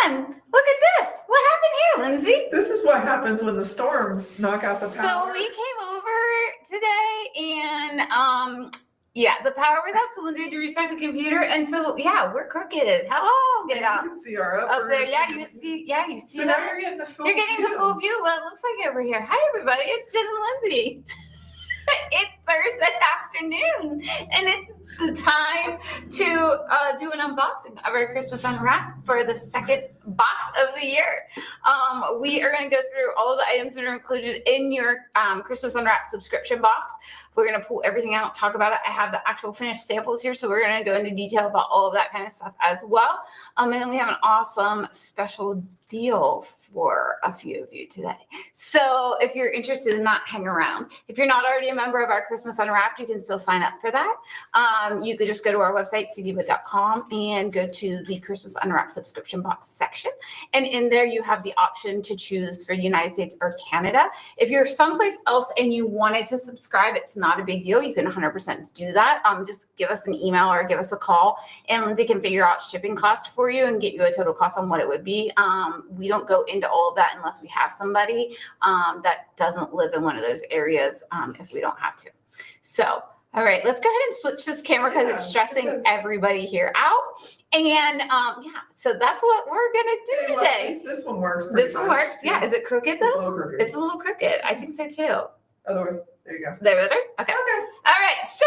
on. Look at this. What happened here, Lindsay? This is what happens when the storms knock out the power. So we came over today and yeah, the power was out, so Lindsay had to restart the computer, and so yeah, we're crooked. Hello, get out. You can see our Up there. Yeah, you see. Yeah, you see. So that? now you're getting the full You're getting the full view. What it looks like over here. Hi, everybody. It's Jen and Lindsay. It's Thursday afternoon, and it's the time to do an unboxing of our Christmas Unwrap for the second box of the year. We are going to go through all the items that are included in your Christmas Unwrap subscription box. We're going to pull everything out, talk about it. I have the actual finished samples here, so we're going to go into detail about all of that kind of stuff as well. And then we have an awesome special deal for a few of you today. So if you're interested in that, hang around. If you're not already a member of our Christmas Unwrapped, you can still sign up for that. You could just go to our website, cdwood.com, and go to the Christmas Unwrapped subscription box section. And in there, you have the option to choose for the United States or Canada. If you're someplace else and you wanted to subscribe, it's not a big deal. You can 100% do that. Just give us an email or give us a call, and Lindsay can figure out shipping cost for you and get you a total cost on what it would be. We don't go into all of that unless we have somebody that doesn't live in one of those areas if we don't have to. So, all right, let's go ahead and switch this camera because it's stressing everybody here out. And yeah, so that's what we're going to do today. At least this one works. This one works. Yeah. Is it crooked though? It's a little crooked. It's a little crooked. I think so too. Other way. There you go. There, better? Okay. All right. So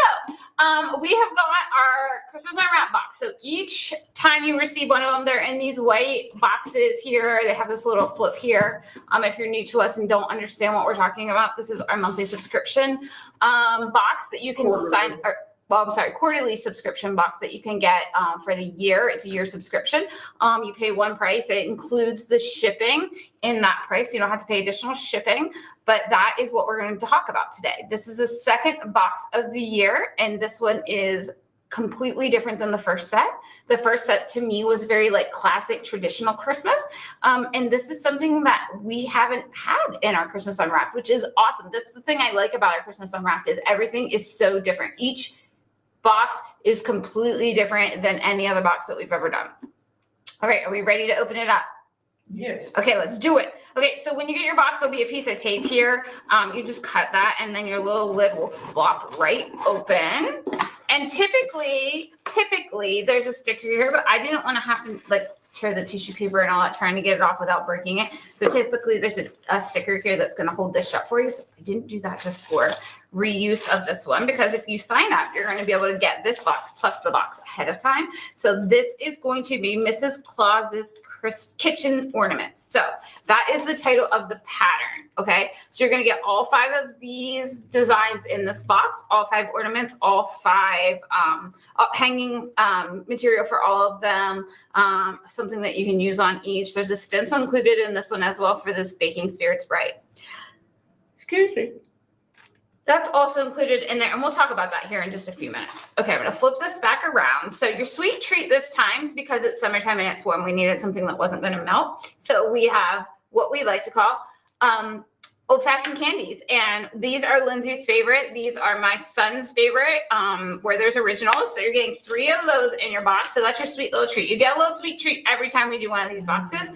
we have got our Christmas Unwrap box. So each time you receive one of them, they're in these white boxes here. They have this little flip here. If you're new to us and don't understand what we're talking about, this is our monthly subscription box that you can sign. Quarterly subscription box that you can get for the year. It's a year subscription. You pay one price. It includes the shipping in that price. You don't have to pay additional shipping, but that is what we're going to talk about today. This is the second box of the year, and this one is completely different than the first set. The first set to me was very like classic traditional Christmas. And this is something that we haven't had in our Christmas Unwrapped, which is awesome. That's the thing I like about our Christmas Unwrapped is everything is so different. Each box is completely different than any other box that we've ever done. All right, are we ready to open it up? Yes. Okay, let's do it. Okay, so when you get your box, there'll be a piece of tape here. You just cut that, and then your little lid will flop right open. And typically, there's a sticker here, but I didn't want to have to like tear the tissue paper and all that, trying to get it off without breaking it. So typically there's a sticker here that's going to hold this shut for you. So I didn't do that just for reuse of this one, because if you sign up, you're going to be able to get this box plus the box ahead of time. So this is going to be Mrs. Claus's kitchen ornaments. So that is the title of the pattern. Okay. So you're going to get all 5 of these designs in this box, all 5 ornaments, all 5 hanging material for all of them. Something that you can use on each. There's a stencil included in this one as well for this Baking Spirits Bright. Excuse me. That's also included in there, and we'll talk about that here in just a few minutes. Okay, I'm going to flip this back around. So your sweet treat this time, because it's summertime and it's warm, we needed something that wasn't going to melt. So we have what we like to call old-fashioned candies, and these are Lindsay's favorite. These are my son's favorite, where there's originals. So you're getting 3 of those in your box. So that's your sweet little treat. You get a little sweet treat every time we do one of these boxes.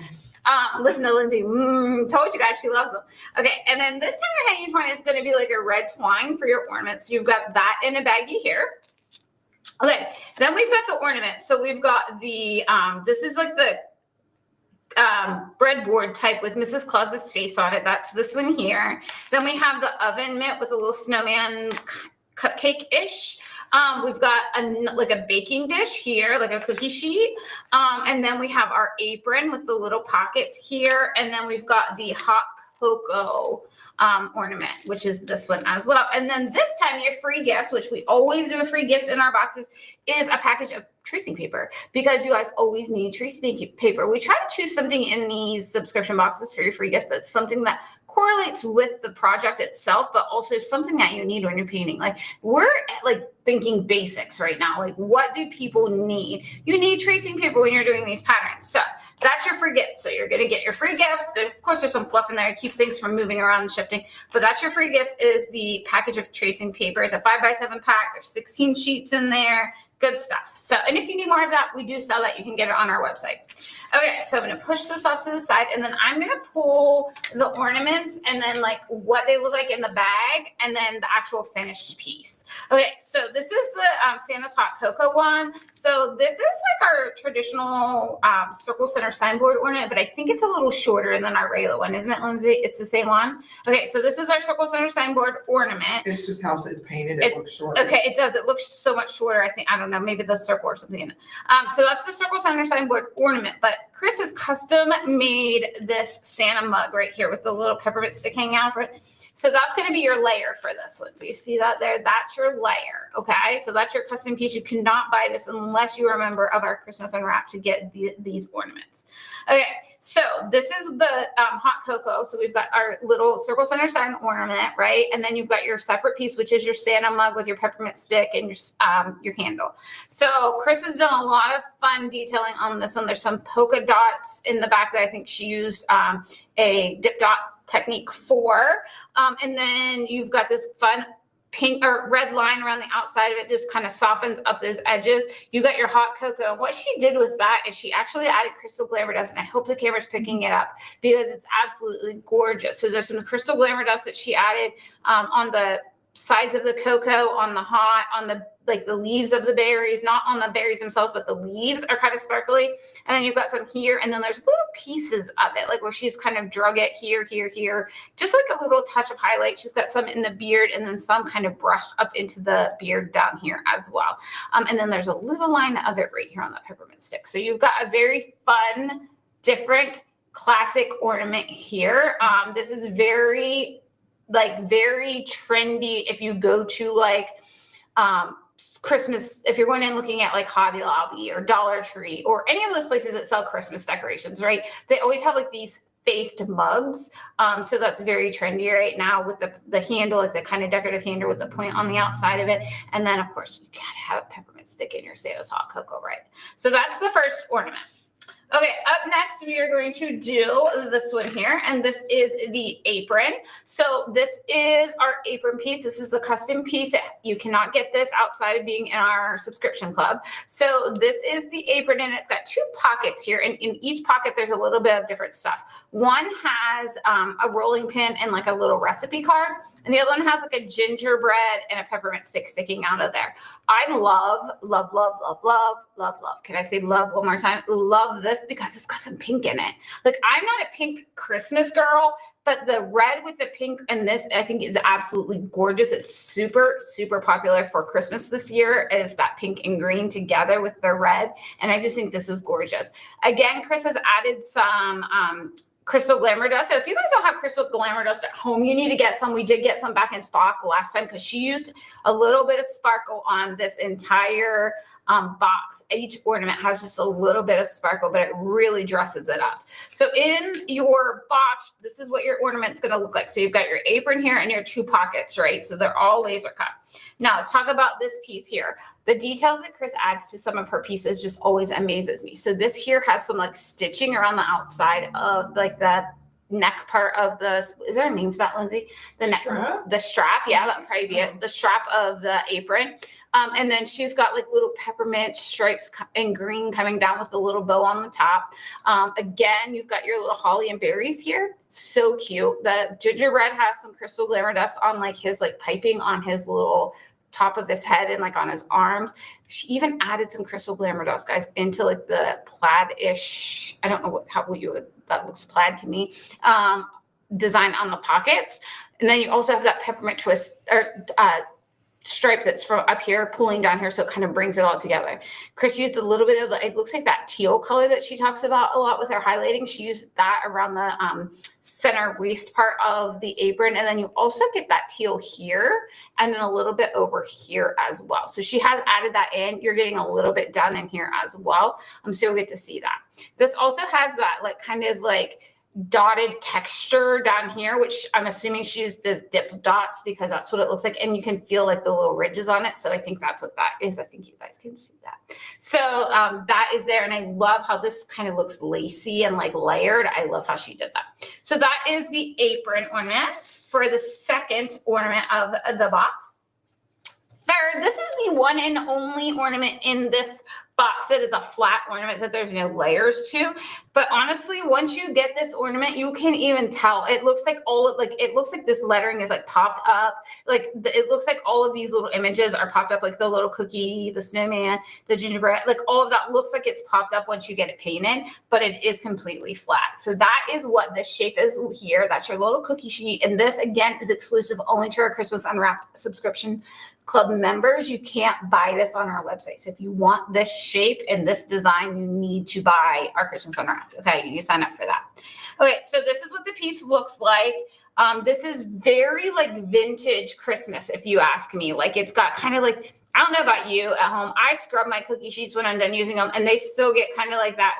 Listen to Lindsay. Told you guys she loves them. Okay, and then this time your hanging twine is going to be like a red twine for your ornaments. So you've got that in a baggie here. Okay, then we've got the ornaments. So we've got the, this is like the breadboard type with Mrs. Claus's face on it. That's this one here. Then we have the oven mitt with a little snowman cupcake-ish. We've got like a baking dish here, like a cookie sheet. And then we have our apron with the little pockets here. And then we've got the hot cocoa ornament, which is this one as well. And then this time your free gift, which we always do a free gift in our boxes, is a package of tracing paper, because you guys always need tracing paper. We try to choose something in these subscription boxes for your free gift that's something that correlates with the project itself, but also something that you need when you're painting. Like we're like thinking basics right now. Like what do people need? You need tracing paper when you're doing these patterns. So that's your free gift. So you're going to get your free gift. Of course, there's some fluff in there to keep things from moving around and shifting, but that's your free gift, is the package of tracing paper. It's a 5x7 pack. There's 16 sheets in there. Good stuff. So, and if you need more of that, we do sell that. You can get it on our website. Okay, so I'm going to push this off to the side, and then I'm going to pull the ornaments and then like what they look like in the bag and then the actual finished piece. Okay, so this is the Santa's Hot Cocoa one. So this is like our traditional circle center signboard ornament, but I think it's a little shorter than our regular one. Isn't it, Lindsay? It's the same one? Okay, so this is our circle center signboard ornament. It's just how it's painted. It looks short. Okay, it does. It looks so much shorter. I think, I don't know, maybe the circle or something in it. So that's the circle center signboard ornament, but Chris has custom made this Santa mug right here with the little peppermint stick hanging out for it. So that's going to be your layer for this one. So you see that there? That's your layer. Okay. So that's your custom piece. You cannot buy this unless you are a member of our Christmas Unwrap to get these ornaments. Okay. So this is the hot cocoa. So we've got our little circle center sign ornament, right? And then you've got your separate piece, which is your Santa mug with your peppermint stick and your handle. So Chris has done a lot of fun detailing on this one. There's some polka dots in the back that I think she used a dip dot technique for. And then you've got this fun pink or red line around the outside of it, just kind of softens up those edges. You got your hot cocoa. And what she did with that is she actually added crystal glamour dust, and I hope the camera's picking it up because it's absolutely gorgeous. So there's some crystal glamour dust that she added on the sides of the cocoa, on the hot, on the like the leaves of the berries, not on the berries themselves, but the leaves are kind of sparkly. And then you've got some here, and then there's little pieces of it, like where she's kind of drug it here, just like a little touch of highlight. She's got some in the beard, and then some kind of brushed up into the beard down here as well. And then there's a little line of it right here on that peppermint stick. So you've got a very fun, different, classic ornament here. This is very trendy. If you go to like, Christmas, if you're going in looking at like Hobby Lobby or Dollar Tree or any of those places that sell Christmas decorations, right? They always have like these faced mugs. So that's very trendy right now with the handle, like the kind of decorative handle with the point on the outside of it. And then of course you gotta have a peppermint stick in your Santa's Hot Cocoa, right? So that's the first ornament. Okay, up next, we are going to do this one here, and this is the apron. So this is our apron piece. This is a custom piece. You cannot get this outside of being in our subscription club. So this is the apron, and it's got two pockets here, and in each pocket, there's a little bit of different stuff. One has a rolling pin and like a little recipe card, and the other one has like a gingerbread and a peppermint stick sticking out of there. I love. Can I say love one more time? Love this because it's got some pink in it. Like, I'm not a pink Christmas girl, but the red with the pink and this, I think, is absolutely gorgeous. It's super, super popular for Christmas this year, is that pink and green together with the red. And I just think this is gorgeous. Again, Chris has added some crystal glamour dust. So if you guys don't have crystal glamour dust at home, you need to get some. We did get some back in stock last time because she used a little bit of sparkle on this entire box. Each ornament has just a little bit of sparkle, but it really dresses it up. So in your box, this is what your ornament's going to look like. So you've got your apron here and your two pockets, right? So they're all laser cut. Now let's talk about this piece here. The details that Chris adds to some of her pieces just always amazes me. So this here has some like stitching around the outside of like the neck part of the, is there a name for that, Lindsay? The neck, the strap. Yeah, that would probably be it. The strap of the apron. And then she's got like little peppermint stripes in green coming down with a little bow on the top. Again, you've got your little holly and berries here. So cute. The gingerbread has some crystal glamour dust on like his like piping on his little top of his head and like on his arms. She even added some crystal glamour dust, guys, into like the plaid-ish, I don't know how you would, that looks plaid to me, design on the pockets. And then you also have that peppermint twist or stripe that's from up here pulling down here, so it kind of brings it all together. Chris used a little bit of, it looks like that teal color that she talks about a lot with her highlighting. She used that around the center waist part of the apron, and then you also get that teal here and then a little bit over here as well. So she has added that in. You're getting a little bit down in here as well. So you'll get to see that. This also has that like kind of like dotted texture down here, which I'm assuming she used as dip dots because that's what it looks like. And you can feel like the little ridges on it. So I think that's what that is. I think you guys can see that. So that is there. And I love how this kind of looks lacy and like layered. I love how she did that. So that is the apron ornament for the second ornament of the box. Third, this is the one and only ornament in this box that is a flat ornament that there's no layers to. But honestly, once you get this ornament, you can't even tell. It looks like it looks like this lettering is like popped up. It looks like all of these little images are popped up, like the little cookie, the snowman, the gingerbread, like all of that looks like it's popped up once you get it painted, but it is completely flat. So that is what this shape is here. That's your little cookie sheet. And this again is exclusive only to our Christmas Unwrapped subscription club members. You can't buy this on our website. So if you want this shape and this design, you need to buy our Christmas Unwrapped. Okay, you sign up for that. Okay, so this is what the piece looks like. This is very like vintage Christmas, if you ask me. Like it's got kind of like, I don't know about you at home, I scrub my cookie sheets when I'm done using them, and they still get kind of like that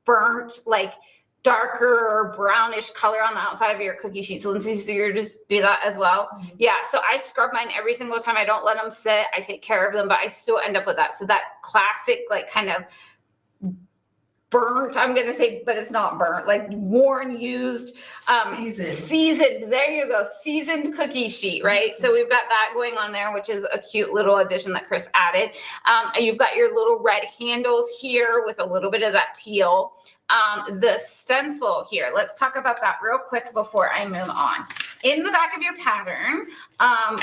burnt, like darker or brownish color on the outside of your cookie sheets. Lindsey, so you just do that as well? Mm-hmm. Yeah, so I scrub mine every single time. I don't let them sit. I take care of them, but I still end up with that. So that classic, like kind of burnt, I'm going to say, but it's not burnt, like worn, used, seasoned. There you go. Seasoned cookie sheet, right? Mm-hmm. So we've got that going on there, which is a cute little addition that Chris added. You've got your little red handles here with a little bit of that teal. The stencil here, let's talk about that real quick before I move on. In the back of your pattern,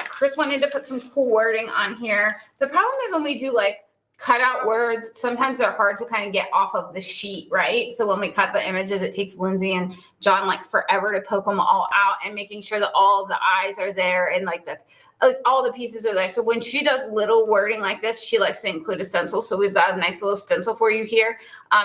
Chris wanted to put some cool wording on here. The problem is when we do like cut out words, sometimes they're hard to kind of get off of the sheet, right? So when we cut the images, it takes Lindsey and John like forever to poke them all out and making sure that all of the eyes are there and like all the pieces are there. So when she does little wording like this, she likes to include a stencil. So we've got a nice little stencil for you here.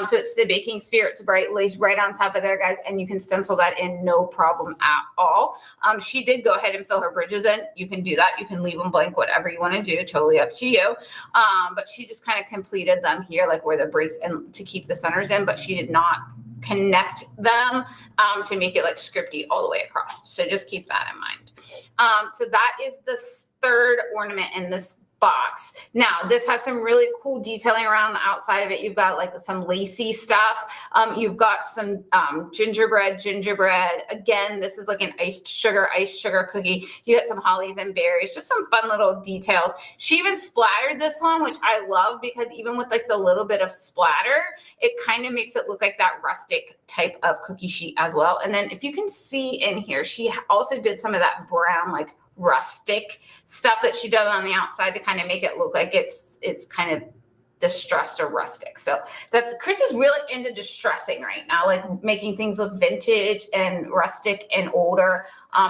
So it's the Baking Spirits Bright lace right on top of there, guys. And you can stencil that in no problem at all. She did go ahead and fill her bridges in. You can do that. You can leave them blank, whatever you want to do, totally up to you. But she just kind of completed them here, like where the breaks and to keep the centers in, but she did not connect them to make it like scripty all the way across. So just keep that in mind. So that is the third ornament in this box. Now, this has some really cool detailing around the outside of it. You've got like some lacy stuff. You've got some gingerbread. Again, this is like an iced sugar cookie. You got some hollies and berries, just some fun little details. She even splattered this one, which I love because even with like the little bit of splatter, it kind of makes it look like that rustic type of cookie sheet as well. And then if you can see in here, she also did some of that brown, like rustic stuff that she done on the outside to kind of make it look like it's kind of distressed or rustic. So that's, Chris is really into distressing right now, like making things look vintage and rustic and older.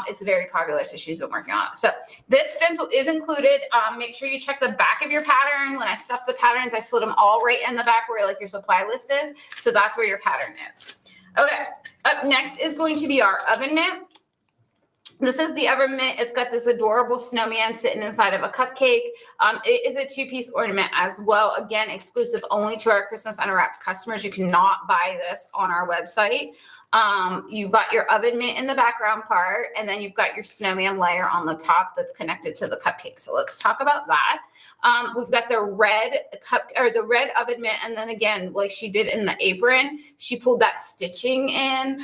It's very popular, so she's been working on it. So this stencil is included. Make sure you check the back of your pattern. When I stuff the patterns, I slid them all right in the back where like your supply list is. So that's where your pattern is. Okay, up next is going to be our oven mitt. This is the oven mitt. It's got this adorable snowman sitting inside of a cupcake. It is a two-piece ornament as well. Again, exclusive only to our Christmas Unwrapped customers. You cannot buy this on our website. You've got your oven mitt in the background part, and then you've got your snowman layer on the top that's connected to the cupcake. So let's talk about that. We've got the red oven mitt, and then again, like she did in the apron, she pulled that stitching in.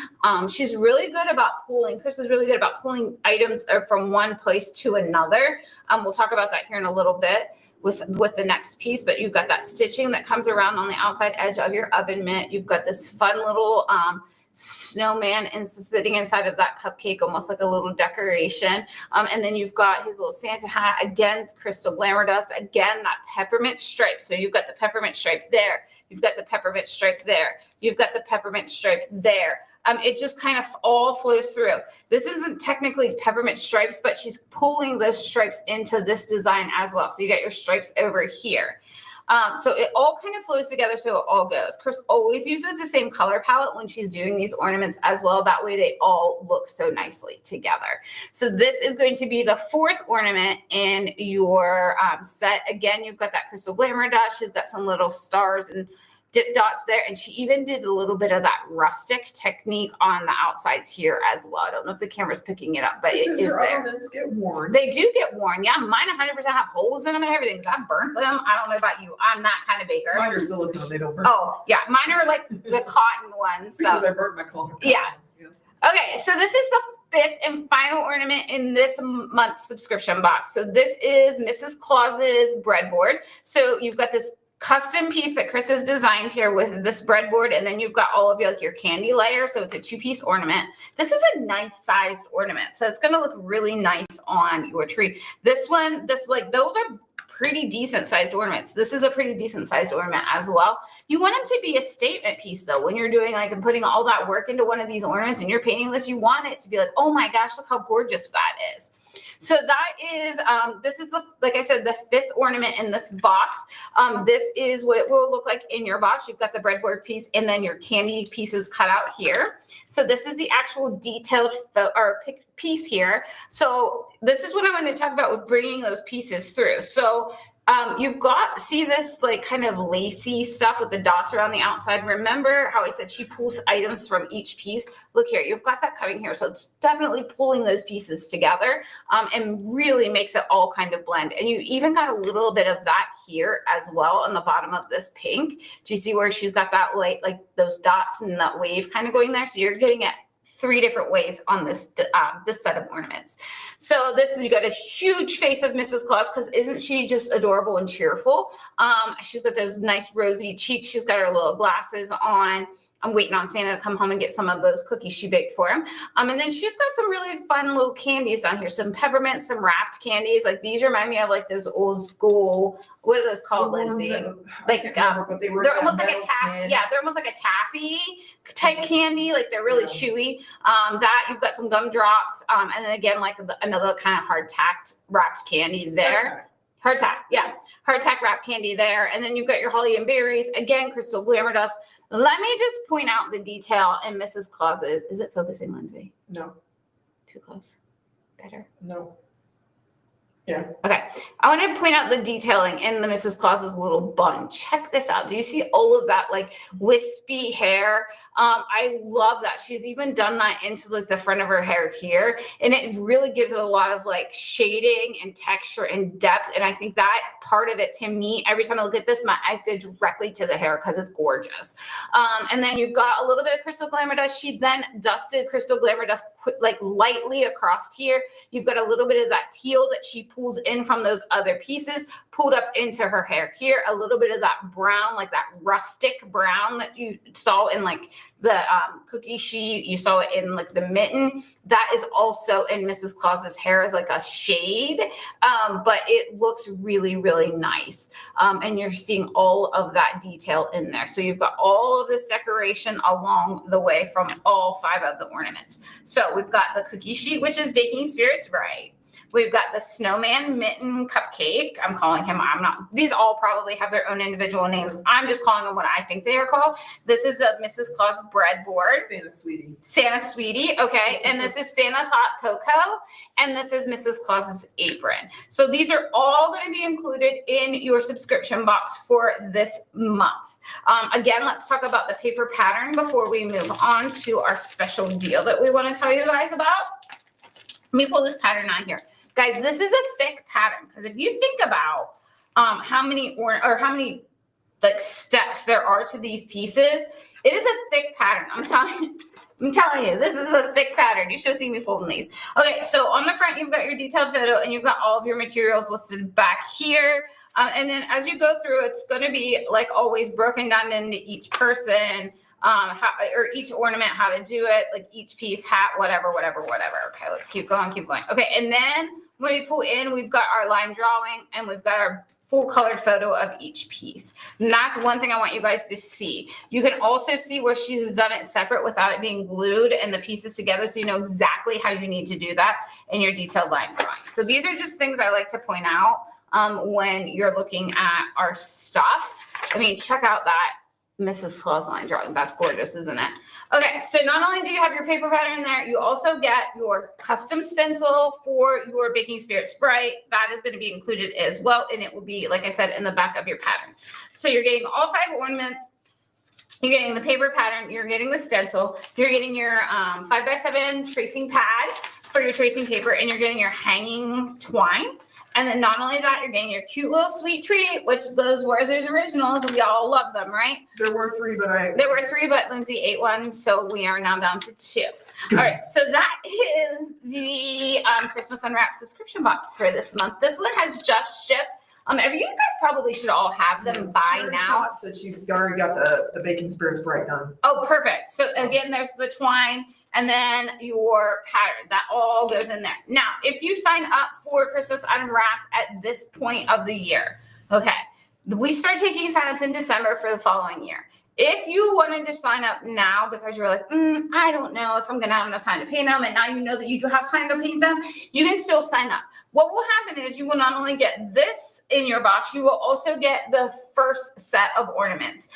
She's really good about pulling. Chris is really good about pulling items from one place to another. We'll talk about that here in a little bit with the next piece, but you've got that stitching that comes around on the outside edge of your oven mitt. You've got this fun little snowman sitting inside of that cupcake, almost like a little decoration. And then you've got his little Santa hat, again, crystal glamour dust, again, that peppermint stripe. So you've got the peppermint stripe there. You've got the peppermint stripe there. You've got the peppermint stripe there. It just kind of all flows through. This isn't technically peppermint stripes, but she's pulling those stripes into this design as well. So you got your stripes over here. So it all kind of flows together, so it all goes. Chris always uses the same color palette when she's doing these ornaments as well. That way they all look so nicely together. So this is going to be the fourth ornament in your set. Again, you've got that crystal glamour dust. She's got some little stars and dip dots there, and she even did a little bit of that rustic technique on the outsides here as well. I don't know if the camera's picking it up, but it is there. Ornaments get worn. They do get worn. Yeah, mine 100% have holes in them and everything because I burnt them. I don't know about you. I'm that kind of baker. Mine are silicone. They don't burn. Oh, yeah. Mine are like the cotton ones. So. Because I burnt my collar. Yeah. Okay, so this is the fifth and final ornament in this month's subscription box. So this is Mrs. Claus's breadboard. So you've got this custom piece that Chris has designed here with this breadboard, and then you've got all of your candy layer. So it's a 2-piece ornament. This is a nice sized ornament, so it's going to look really nice on your tree. This one, those are pretty decent sized ornaments. This is a pretty decent sized ornament as well. You want them to be a statement piece though. When you're doing and putting all that work into one of these ornaments and you're painting this, you want it to be like, oh my gosh, look how gorgeous that is. So that is, this is like I said, the fifth ornament in this box. This is what it will look like in your box. You've got the breadboard piece and then your candy pieces cut out here. So this is the actual detailed piece here. So this is what I'm going to talk about with bringing those pieces through. So you've got, see this kind of lacy stuff with the dots around the outside. Remember how I said she pulls items from each piece? Look here, you've got that coming here. So it's definitely pulling those pieces together and really makes it all kind of blend. And you even got a little bit of that here as well on the bottom of this pink. Do you see where she's got that light, like those dots and that wave kind of going there? So you're getting it 3 different ways on this this set of ornaments. So this is, you got a huge face of Mrs. Claus, because isn't she just adorable and cheerful? She's got those nice rosy cheeks. She's got her little glasses on. I'm waiting on Santa to come home and get some of those cookies she baked for him. And then she's got some really fun little candies on here. Some peppermint, some wrapped candies. Like these remind me of those old school, what are those called, Lindsey? They're almost like a taffy. Yeah, they're almost like a taffy type candy. They're really chewy. That you've got some gumdrops. And then again, another kind of hard-tacked wrapped candy there. Hardtack, yeah. Hardtack wrapped candy there. And then you've got your holly and berries. Again, crystal glamour dust. Let me just point out the detail in Mrs. Claus's. Is it focusing, Lindsey? No. Too close? Better? No. Yeah. Okay. I want to point out the detailing in the Mrs. Claus's little bun. Check this out. Do you see all of that wispy hair? I love that. She's even done that into the front of her hair here. And it really gives it a lot of shading and texture and depth. And I think that part of it, to me, every time I look at this, my eyes go directly to the hair because it's gorgeous. And then you've got a little bit of crystal glamour dust. She then dusted crystal glamour dust lightly across here. You've got a little bit of that teal that she pulls in from those other pieces, pulled up into her hair here. A little bit of that brown, that rustic brown that you saw in the cookie sheet. You saw it in the mitten. That is also in Mrs. Claus's hair as a shade, but it looks really, really nice. And you're seeing all of that detail in there. So you've got all of this decoration along the way from all 5 of the ornaments. So we've got the cookie sheet, which is Baking Spirits Bright. We've got the snowman mitten cupcake. I'm calling him, these all probably have their own individual names. I'm just calling them what I think they are called. This is a Mrs. Claus breadboard. Santa Sweetie. Okay. And this is Santa's hot cocoa. And this is Mrs. Claus's apron. So these are all going to be included in your subscription box for this month. Again, let's talk about the paper pattern before we move on to our special deal that we want to tell you guys about. Let me pull this pattern on here. Guys, this is a thick pattern, because if you think about how many steps there are to these pieces, it is a thick pattern. I'm telling you, this is a thick pattern. You should see me folding these. Okay, so on the front, you've got your detailed photo, and you've got all of your materials listed back here. And then as you go through, it's going to be, like always, broken down into each person. Or each ornament, how to do it, each piece, hat, whatever. Okay, let's keep going. Okay, and then when we pull in, we've got our line drawing and we've got our full colored photo of each piece. And that's one thing I want you guys to see. You can also see where she's done it separate without it being glued and the pieces together, so you know exactly how you need to do that in your detailed line drawing. So these are just things I like to point out when you're looking at our stuff. I mean, check out that Mrs. Claus line drawing. That's gorgeous, isn't it? Okay, so not only do you have your paper pattern in there, you also get your custom stencil for your Baking Spirits Bright. That is going to be included as well, and it will be, like I said, in the back of your pattern. So you're getting all 5 ornaments. You're getting the paper pattern. You're getting the stencil. You're getting your 5x7 tracing pad for your tracing paper, and you're getting your hanging twine. And then not only that, you're getting your cute little sweet treat, which those were those originals. We all love them, right? There were 3, but Lindsey ate one, so we are now down to 2. All right, so that is the Christmas Unwrapped subscription box for this month. This one has just shipped. You guys probably should all have them by now. Said she's already got the baking spirits bright done. Oh, perfect. So again, there's the twine and then your pattern. That all goes in there. Now, if you sign up for Christmas Unwrapped at this point of the year, okay, we start taking signups in December for the following year. If you wanted to sign up now because you're like, I don't know if I'm going to have enough time to paint them, and now you know that you do have time to paint them, you can still sign up. What will happen is you will not only get this in your box, you will also get the first set of ornaments.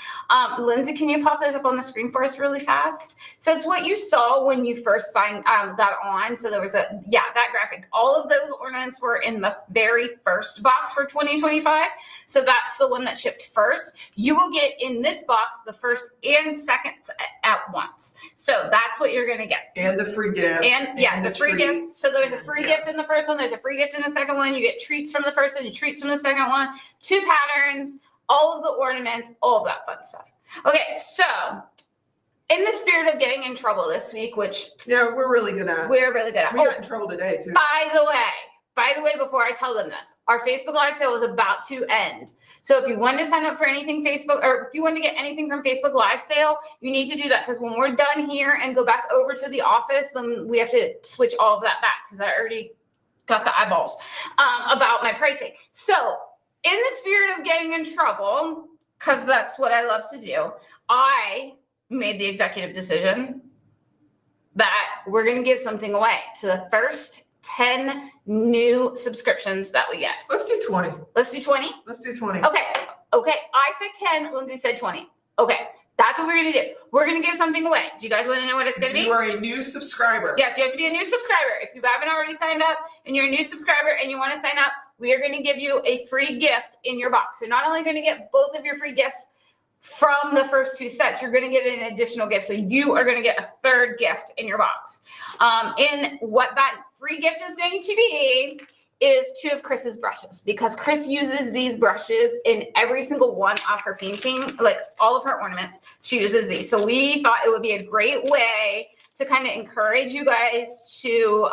Lindsey, can you pop those up on the screen for us really fast? So it's what you saw when you first got on. So there was that graphic. All of those ornaments were in the very first box for 2025. So that's the one that shipped first. You will get in this box the first and second at once. So that's what you're going to get. And the free gifts. And the free gifts. So there's a free gift in the first one. There's a free gift in the second one. You get treats from the first one, you treats from the second one, 2 patterns, all of the ornaments, all of that fun stuff. Okay, so in the spirit of getting in trouble this week, which we're really good at. We got in trouble today too. By the way, before I tell them this, our Facebook Live sale is about to end. So if you want to sign up for anything Facebook, or if you want to get anything from Facebook Live sale, you need to do that, because when we're done here and go back over to the office, then we have to switch all of that back, because I already got the eyeballs about my pricing. So in the spirit of getting in trouble, because that's what I love to do, I made the executive decision that we're going to give something away to the first 10 new subscriptions that we get. Let's do 20. Let's do 20? Let's do 20. Okay. I said 10, Lindsey said 20. Okay. That's what we're going to do. We're going to give something away. Do you guys want to know what it's going to be? You are a new subscriber. Yes, you have to be a new subscriber. If you haven't already signed up and you're a new subscriber and you want to sign up, we are going to give you a free gift in your box. So not only going to get both of your free gifts from the first 2 sets, you're going to get an additional gift. So you are going to get a third gift in your box. And what that free gift is going to be is 2 of Chris's brushes, because Chris uses these brushes in every single one of her painting, like all of her ornaments. She uses these. So we thought it would be a great way to kind of encourage you guys to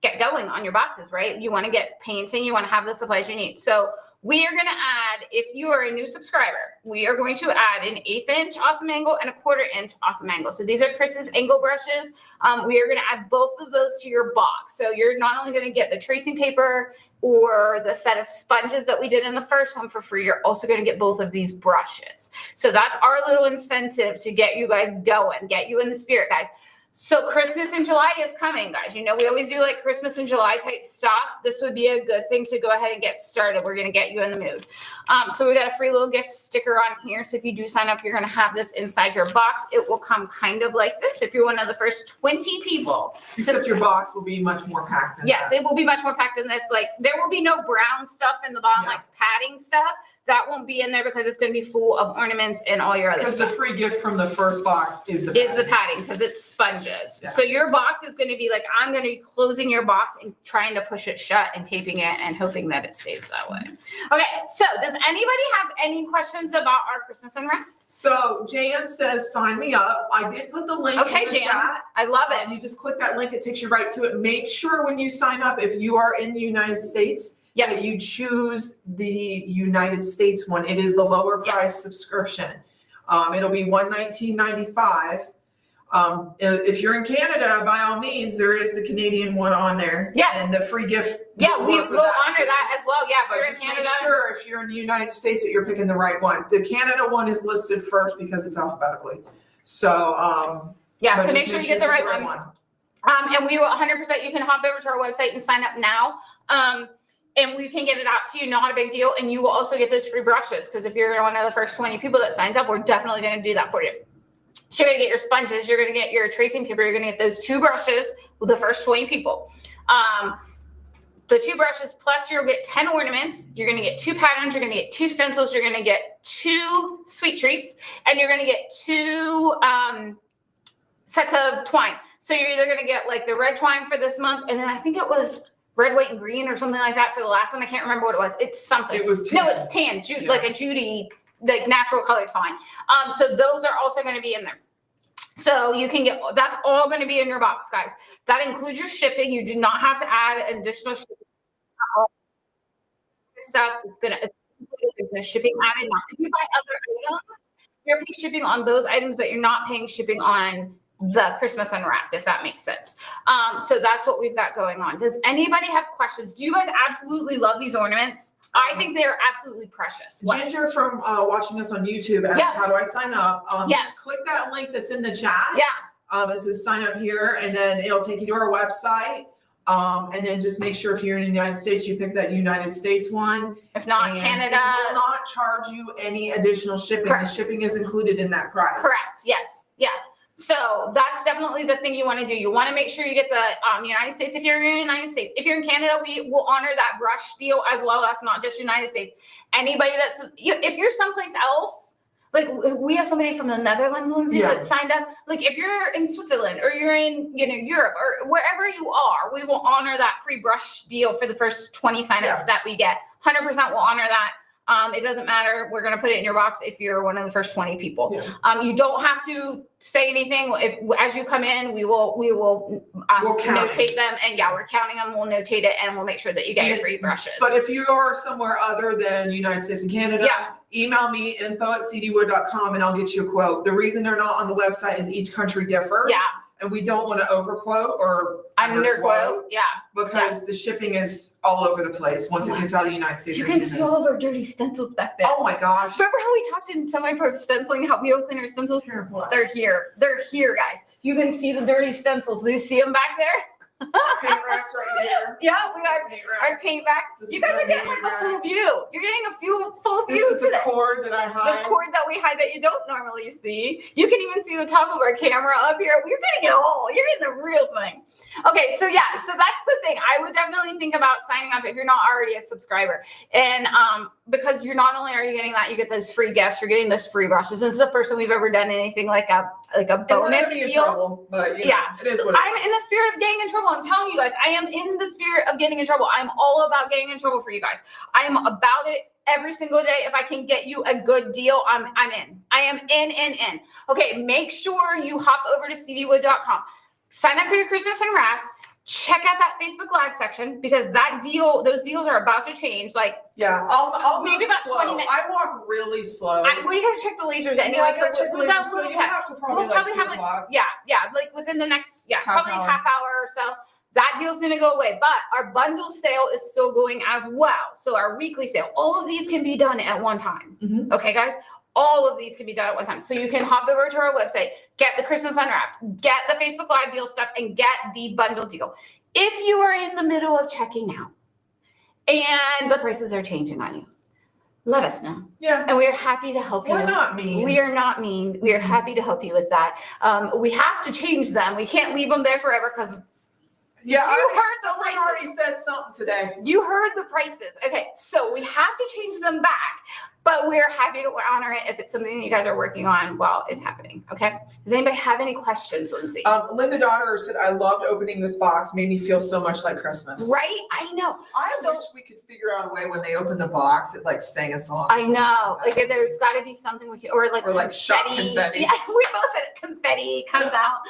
get going on your boxes, right? You want to get painting, you want to have the supplies you need. So we are going to add, if you are a new subscriber, we are going to add an 1/8 inch awesome angle and a 1/4 inch awesome angle. So these are Chris's angle brushes. We are going to add both of those to your box. So you're not only going to get the tracing paper or the set of sponges that we did in the first one for free, you're also going to get both of these brushes. So that's our little incentive to get you guys going, get you in the spirit, guys. So Christmas in July is coming, guys. You know, we always do like Christmas in July type stuff. This would be a good thing to go ahead and get started. We're going to get you in the mood. So we got a free little gift sticker on here. So if you do sign up, you're going to have this inside your box. It will come kind of like this if you're one of the first 20 people. Except your box will be much more packed than Yes, that. it will be much more packed than this. Like there will be no brown stuff in the bottom, like padding stuff. That won't be in there because it's going to be full of ornaments and all your other stuff. Because the free gift from the first box is the padding, because it's sponges. Yeah. So your box is going to be like, I'm going to be closing your box and trying to push it shut and taping it and hoping that it stays that way. Okay, so does anybody have any questions about our Christmas Unwrapped? So Jan says, sign me up. I did put the link in the chat. I love it. You just click that link, it takes you right to it. Make sure when you sign up, if you are in the United States, that you choose the United States one. It is the lower price subscription. It'll be $119.95. If you're in Canada, by all means, there is the Canadian one on there. Yeah. And the free gift. Yeah, we will honor that as well. Yeah, if you're in Canada. Make sure if you're in the United States that you're picking the right one. The Canada one is listed first because it's alphabetically. So, so make sure you get the right one. And we will 100%, you can hop over to our website and sign up now. And we can get it out to you, not a big deal. And you will also get those free brushes, because if you're one of the first 20 people that signs up, we're definitely going to do that for you. So you're going to get your sponges, you're going to get your tracing paper, you're going to get those 2 brushes with the first 20 people. The 2 brushes, plus you'll get 10 ornaments, you're going to get 2 patterns, you're going to get 2 stencils, you're going to get 2 sweet treats, and you're going to get 2 sets of twine. So you're either going to get like the red twine for this month, and then I think it was red, white, and green or something like that for the last one. I can't remember what it was. It's something. It was tan. No, it's tan, like a Judy, like natural color twine. So those are also going to be in there. So you can get, that's all going to be in your box, guys. That includes your shipping. You do not have to add additional shipping. Stuff, it's the shipping added. Now, if you buy other items, you're paying shipping on those items, but you're not paying shipping on the Christmas Unwrapped, if that makes sense. So that's what we've got going on. Does anybody have questions? Do you guys absolutely love these ornaments? I think they are absolutely precious. Ginger from watching us on YouTube asked, how do I sign up? Yes. Just click that link that's in the chat. Yeah. It says sign up here, and then it'll take you to our website. And then just make sure if you're in the United States, you pick that United States one. If not, Canada. It will not charge you any additional shipping. Correct. The shipping is included in that price. Correct. Yes. Yeah. So that's definitely the thing you want to do. You want to make sure you get the United States if you're in the United States. If you're in Canada, we will honor that brush deal as well. That's not just United States. Anybody that's, if you're someplace else, like we have somebody from the Netherlands, Lindsey, that signed up. Like if you're in Switzerland or you're in, Europe or wherever you are, we will honor that free brush deal for the first 20 signups that we get. 100% will honor that. It doesn't matter. We're going to put it in your box if you're one of the first 20 people. Yeah. You don't have to say anything. As you come in, we will notate them, and we're counting them. We'll notate it, and we'll make sure that you get your free brushes. But if you are somewhere other than United States and Canada, email me info@cdwood.com and I'll get you a quote. The reason they're not on the website is each country differs. Yeah. And we don't want to overquote or underquote. Yeah. Because the shipping is all over the place once it gets out of the United States. You can see all of our dirty stencils back there. Oh my gosh. Remember how we talked in semi-pro stenciling, how we open our stencils? They're here. They're here, guys. You can see the dirty stencils. Do you see them back there? Paint racks right here. Yeah, we got our paint rack. You guys are getting like a full view. You're getting a full view. This is the cord that I hide. The cord that we hide that you don't normally see. You can even see the top of our camera up here. We're getting it all. You're getting the real thing. Okay, so that's the thing. I would definitely think about signing up if you're not already a subscriber. And because you're not only are you getting that, you get those free gifts, you're getting those free brushes. This is the first time we've ever done anything like a bonus deal. Trouble, but it is what it I'm in the spirit of getting in trouble. I'm telling you guys, I am in the spirit of getting in trouble. I'm all about getting in trouble for you guys. I am about it every single day. If I can get you a good deal, I'm in. I am in. Okay, make sure you hop over to cdwood.com. Sign up for your Christmas Unwrapped. Check out that Facebook Live section because those deals are about to change. I'll maybe about slow. 20 minutes. I walk really slow. We gotta check the lasers anyway. So you have to probably have like within the next half hour or so. That deal's going to go away, but our bundle sale is still going as well. So our weekly sale, all of these can be done at one time. Mm-hmm. Okay, guys? All of these can be done at one time. So you can hop over to our website, get the Christmas Unwrapped, get the Facebook Live deal stuff, and get the bundle deal. If you are in the middle of checking out and the prices are changing on you, let us know. Yeah. And we're happy to help you. We're not mean. We are not mean. We are happy to help you with that. We have to change them. We can't leave them there forever because someone already said something today. You heard the prices. Okay, so we have to change them back, but we're happy to honor it if it's something you guys are working on while it's happening. Okay. Does anybody have any questions, Lindsey? Linda Daughter said, "I loved opening this box. Made me feel so much like Christmas." Right? I know. I wish we could figure out a way when they open the box, it like sang a song. I know. Like there's got to be something we can, or like shot confetti. Yeah, we both said it. Confetti comes out.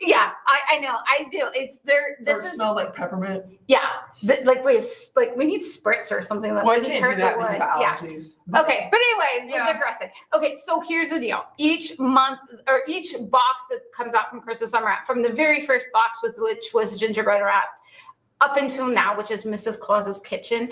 Yeah, I know. I do. It's there. This smell like peppermint. Yeah, we need spritz or something. Well, I can't do that because of allergies. Yeah. Okay, but anyways, we're digressing. Okay, so here's the deal. Each month or each box that comes out from Christmas Unwrapped, from the very first box with which was gingerbread wrapped, up until now, which is Mrs. Claus's kitchen,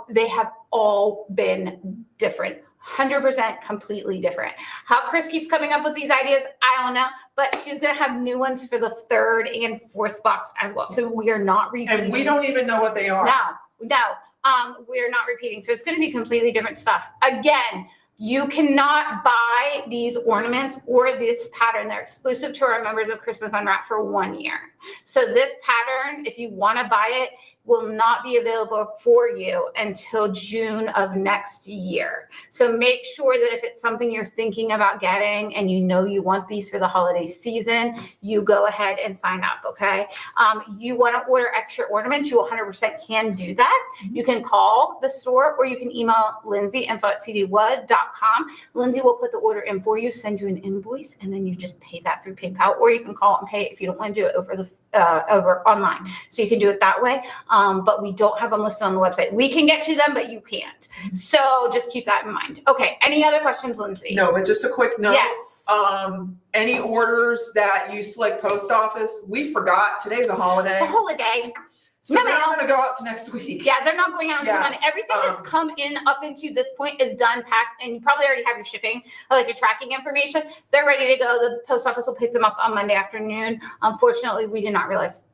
they have all been different. 100% completely different. How Chris keeps coming up with these ideas, I don't know, but she's going to have new ones for the third and fourth box as well. So we are not repeating. And we don't even know what they are. No, we're not repeating. So it's going to be completely different stuff. Again, you cannot buy these ornaments or this pattern. They're exclusive to our members of Christmas Unwrapped for 1 year. So this pattern, if you want to buy it, will not be available for you until June of next year. So make sure that if it's something you're thinking about getting and you know you want these for the holiday season, you go ahead and sign up, okay? You want to order extra ornaments, you 100% can do that. You can call the store or you can email Lindsey, info@cdwood.com. Lindsey will put the order in for you, send you an invoice, and then you just pay that through PayPal, or you can call and pay if you don't want to do it over online. So you can do it that way. But we don't have them listed on the website. We can get to them, but you can't. So just keep that in mind. Okay. Any other questions, Lindsey? No, but just a quick note. Yes. Any orders that you select post office, we forgot today's a holiday. It's a holiday. So they're not going to go out to next week. Yeah, they're not going out until Yeah. Monday. Everything that's come in up into this point is done, packed, and you probably already have your shipping, like your tracking information. They're ready to go. The post office will pick them up on Monday afternoon. Unfortunately, we did not realize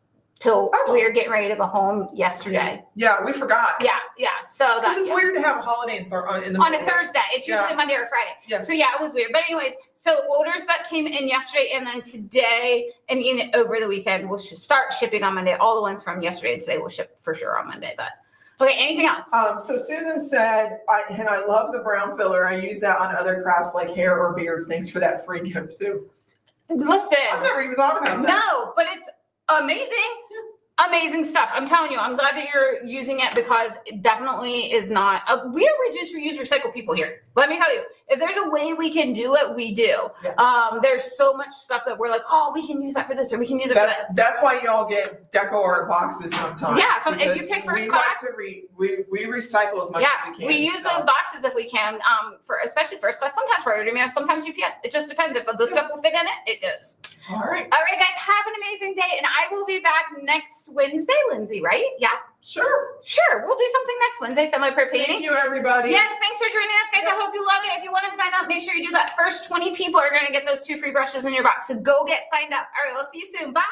till we were getting ready to go home yesterday. Yeah, we forgot. Yeah. So Because it's weird to have a holiday in the on a Thursday. It's usually a Monday or Friday. Yes. So yeah, it was weird. But anyways, so orders that came in yesterday and then today and over the weekend, we'll start shipping on Monday. All the ones from yesterday and today will ship for sure on Monday. But okay, anything else? So Susan said, I love the brown filler. I use that on other crafts like hair or beards. Thanks for that free gift too. Listen. I've never even thought about that. No, but it's amazing. Amazing stuff. I'm telling you, I'm glad that you're using it because it definitely is not. We are reduce, reuse, recycle people here. Let me tell you, if there's a way we can do it, we do. Yeah. There's so much stuff that we're like, oh, we can use that for this or we can use it for that. That's why y'all get deco art boxes sometimes. Yeah, if you pick first class. We recycle as much as we can. We use those boxes if we can, for especially first class, sometimes for order, sometimes UPS. It just depends. If the stuff will fit in it, it goes. All right. All right, guys, have an amazing day. And I will be back next Wednesday, Lindsey, right? Yeah. Sure. We'll do something next Wednesday, semi-pro painting. Thank you, everybody. Yes, thanks for joining us, guys. I hope you love it. If you want to sign up, make sure you do that. First 20 people are going to get those 2 free brushes in your box. So go get signed up. All right, we'll see you soon. Bye.